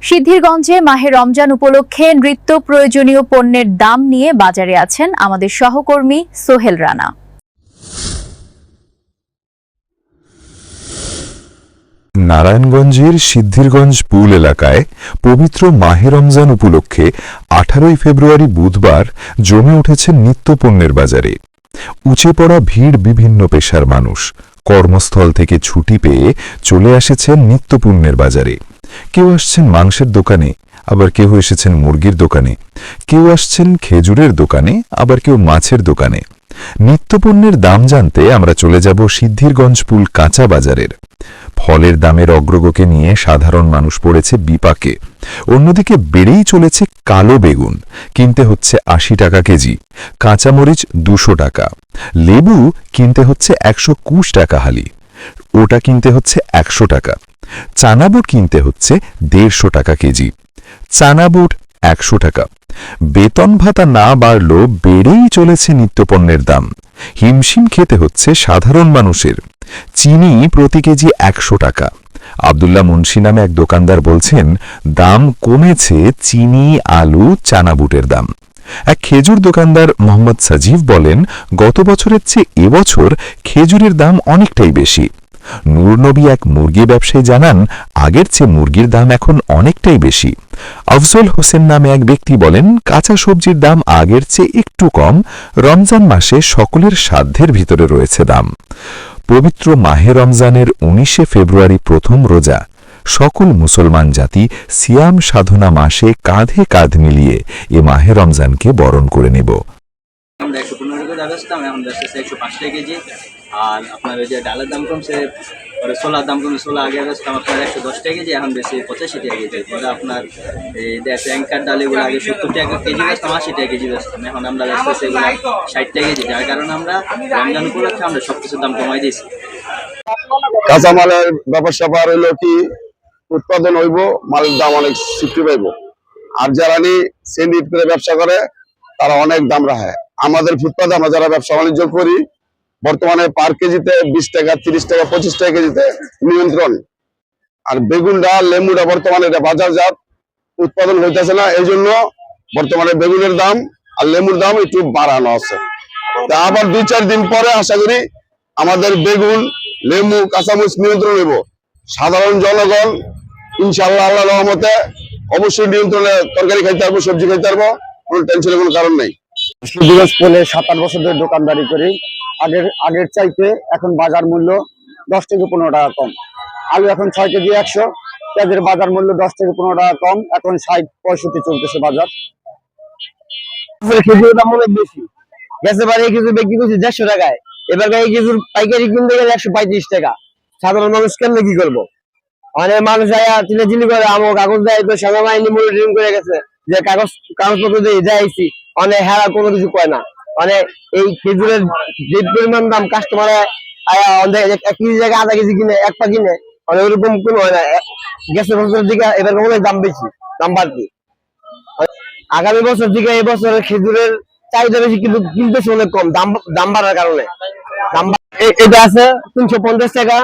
সিদ্ধিরগঞ্জে মাহে রমজান উপলক্ষে নিত্য প্রয়োজনীয় পণ্যের দাম নিয়ে বাজারে আছেন আমাদের সহকর্মী সোহেল রানা। নারায়ণগঞ্জের সিদ্ধিরগঞ্জ পুল এলাকায় পবিত্র মাহে রমজান উপলক্ষে 18 ফেব্রুয়ারি বুধবার জমে উঠেছে নিত্যপণ্যের বাজারে। উঁচে পড়া ভিড় বিভিন্ন পেশার মানুষ কর্মস্থল থেকে ছুটি পেয়ে চলে এসেছেন নিত্যপণ্যের বাজারে। কেউ আসছেন মাংসের দোকানে, আবার কেউ এসেছেন মুরগির দোকানে, কেউ আসছেন খেজুরের দোকানে, আবার কেউ মাছের দোকানে। নিত্যপণ্যের দাম জানতে আমরা চলে যাব সিদ্ধিরগঞ্জ পুল কাঁচা বাজারের। ফলের দামের অগ্রগতি নিয়ে সাধারণ মানুষ পড়েছে বিপাকে। অন্যদিকে বেড়েই চলেছে কালো বেগুন, কিনতে হচ্ছে 80 টাকা কেজি, কাঁচামরিচ 200 টাকা, লেবু কিনতে হচ্ছে 120 টাকা হালি, ওটা কিনতে হচ্ছে 100 টাকা, চানাবুট কিনতে হচ্ছে 150 টাকা কেজি, চানাবুট 100 টাকা। বেতন ভাতা না বাড়লেও বেড়েই চলেছে নিত্যপণ্যের দাম। হিমশিম খেতে হচ্ছে সাধারণ মানুষের। চিনি প্রতি কেজি 100 টাকা। আব্দুল্লাহ মুন্সি নামে এক দোকানদার বলছেন, দাম কমেছে চিনি, আলু, চানাবুটের দাম। এক খেজুর দোকানদার মোহাম্মদ সাজিব বলেন, গত বছরের চেয়ে এবছর খেজুরের দাম অনেকটাই বেশি। নূরনবী এক মুরগি ব্যবসায়ী জানান, আগের চেয়ে মুরগির দাম এখন অনেকটাই বেশি। আফজল হোসেন নামে এক ব্যক্তি বলেন, কাঁচা সবজির দাম আগের চেয়ে একটু কম। রমজান মাসে সকলের সাধ্যের ভিতরে রয়েছে দাম। পবিত্র মাহে রমজানের 19 ফেব্রুয়ারি প্রথম রোজা। সকল মুসলমান জাতি সিয়াম সাধনা মাসে কাঁধে কাঁধ মিলিয়ে এ মাহে রমজানকে বরণ করে নেব। আমরা 115 টাকা বেচতাম, এখন বেচতেছে 105 টাকা কেজি। আর আপনার ওই যে ডালের দাম কমছে, পরে ছোলার দাম কমছে। ছোলা আগে বেচতাম আপনার 110 টাকা কেজি, এখন বেশি 85 টাকা কেজি। পরে আপনার এই ট্যাঙ্কার ডাল এগুলো আগে 70 টাকা কেজি বেচতাম, 80 টাকা কেজি বেচতাম। এখন আমরা বেচতেছি এগুলো 60 টাকা কেজি। যার কারণে আমরা রমজান উপলক্ষে আমরা সব কিছুর দাম কমাই দিয়েছি। কাঁচামালের ব্যাপার স্যাপার হইলো কি, উৎপাদন হইব, মালের দাম অনেক সৃষ্টি পাইব। আর যারা সেন্ডিট করে ব্যবসা করে তারা অনেক দাম রাখে। আমাদের ফুটপাতে আমরা যারা ব্যবসা বাণিজ্য করি, বর্তমানে পার কেজিতে 20 টাকা, 30 টাকা, 25 টাকা কেজিতে নিয়ন্ত্রণ। আর বেগুনটা, লেবুটা বর্তমানে এটা বাজারজাত উৎপাদন হইতেছে না, এই জন্য বর্তমানে বেগুনের দাম আর লেবুর দাম একটু বাড়ানো আছে। তা আবার 2-4 দিন পরে আশা করি আমাদের বেগুন, লেবু, কাঁচামরিচ নিয়ন্ত্রণ হইব। সাধারণ জনগণ ইনশাআল্লাহ আল্লাহর রহমতে অবশ্যই নিয়ন্ত্রণে তরকারি খাইতে পারবো, সবজি খাইতে পারবো, কোনো টেনশনের কোনো কারণ নেই। সিদ্ধিরগঞ্জ পুলে 7-8 বছর ধরে দোকানদারি করি। আগের চাইতে এখন বাজার মূল্য 10 থেকে 15 টাকা কম। আলু এখন 6 কেজি 100, পেঁয়াজের বাজার মূল্য 10 থেকে 15 টাকা কম, এখন 60-65 চলতেছে বাজার। খেজুরের দাম অনেক বেশি গেছে, বারে খেজুর বিক্রি করছি 150 টাকায়, এবার এই খেজুর পাইকারি কিনতে গেলে 135 টাকা। সাধারণ মানুষ কেমনে কি করবো? অনেক মানুষ চিলি করে, আমার কাগজ দেয় তো সেনাবাহিনী মনিটরিং করে গেছে যে কাগজপত্র দিয়ে যাইছি, অনেক হেরা কোনো কিছু কয় না। মানে এই খেজুরের যে পরিমাণ দাম, কাস্টমার 1 কেজি জায়গায় আধা কেজি কিনে, 1 পা কিনে, মানে ওরকম কোনো হয় না। গ্যাসের বছরের দিকে এবার অনেক দাম বেশি, দাম বাড়তি। আগামী বছর দিকে এই বছরের খেজুরের চাহিদা বেশি, কিন্তু কিনতেছে অনেক কম, দাম বাড়ার কারণে। এটা আছে 350 টাকা,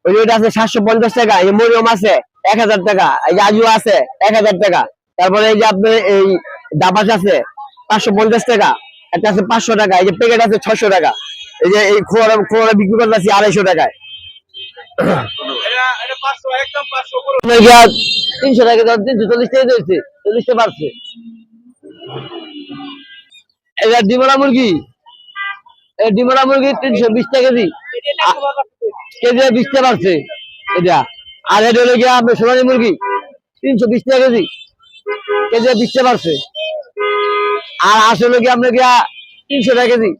ওইটা আছে 750 টাকা, এই মরিয়ম আছে 1000 টাকা, এই যে আজু আছে 1000 টাকা, তারপরে এই যে আপনার এই ডাবাস আছে 550 টাকা, একটা আছে 500 টাকা, এই যে প্যাকেট আছে 600 টাকা, এই যে এই খোয়ারা বিক্রি করতে আছে 250 টাকায়। 300 টাকা, 340 টাকা দিয়েছে, 40 টাকা বাড়ছে। এটা ডিমরা মুরগি, 320 টাকা কেজি, কেজি 20 টাকা বাড়ছে এটা। আর এটা হলো গিয়া আপনার সোনালী মুরগি 320 টাকা কেজি, কেজি 20 টাকা বাড়ছে। আর আসলে কি আপনার গিয়া 300 টাকা কেজি।